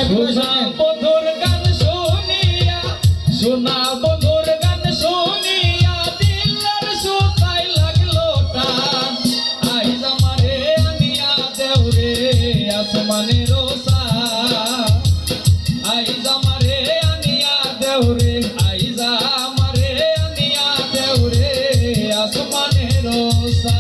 শোনা বন্ধুর গান শুনিয়া, শোনা বন্ধুর গান শুনিয়া দিলের সুতাই লাগলো টান। আইজ আমারে আনিয়া দেও রে আসমানের সান, আইজ আমারে আনিয়া দেও রে, আইজ আমারে আনিয়া দেও রে আসমানের সান।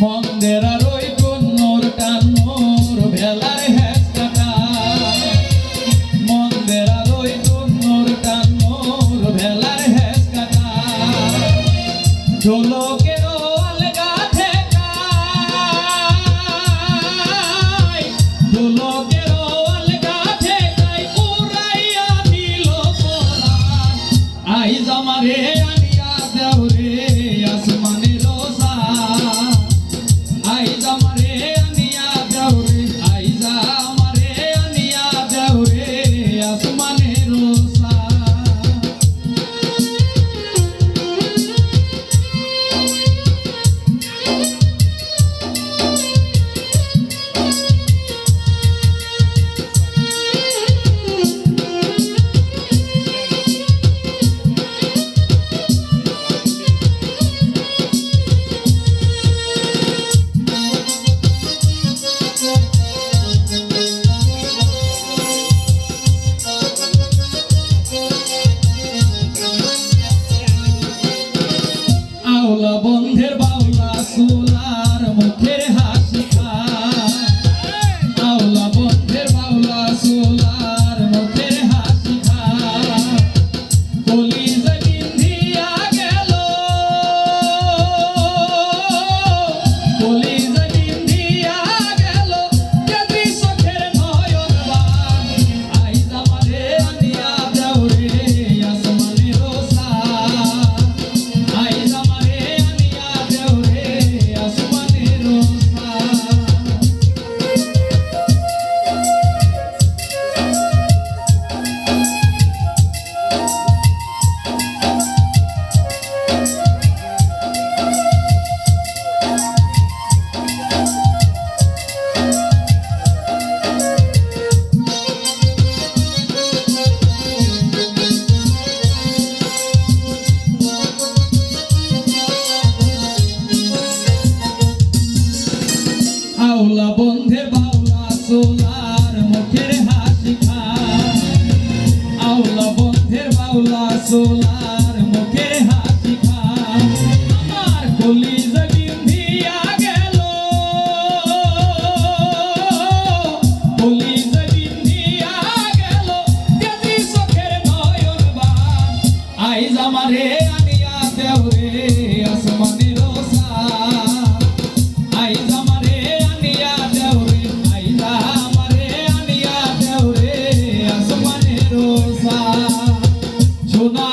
মন্দের আর ওই কন্যর টানোর ভেলার হেসকাটা, মন্দের আর ওই কন্যর টানোর ভেলার হেসকাটা। ঢোলকের আলগা ঠেকাই, ঢোলকের আলগা ঠেকাই উড়াইয়া দিল পরাণ। আইজ আমারে আনিয়া দেও রে আসমানের সান, আইজ আমারে আনিয়া দেও রে, আইজ আমারে আনিয়া দেও রে আসমানের সান। আওলা বন্ধের বাউলা সোলার মুখের হাসি খায়, আওলা বন্ধের বাউলা সোলার মুখের হাসি খায়। কলিজা বিন্ধিয়া গেল, কলিজা বিন্ধিয়া গেল কেদি চোখের নয়ন বান। আইজ আমারে আনিয়া দেও রে আসমানের সান, আইজ আমারে আনিয়া দেও রে আসমানের সান। আওলা বন্ধের বাউলা সোলার মুখের হাসি খায়, আওলা বন্ধের বাউলা সোলার মুখের হাসি খায়। আমার কলিজা বিন্ধিয়া গেল, কলিজা বিন্ধিয়া গেল কেদি চোখের নয়ন বান। আইজ আমারে আনিয়া দেও রে আসমানের সান, আইজ আমারে আনিয়া দেও রে, আইজ আমারে আনিয়া দেও রে আসমানের সান। শোনা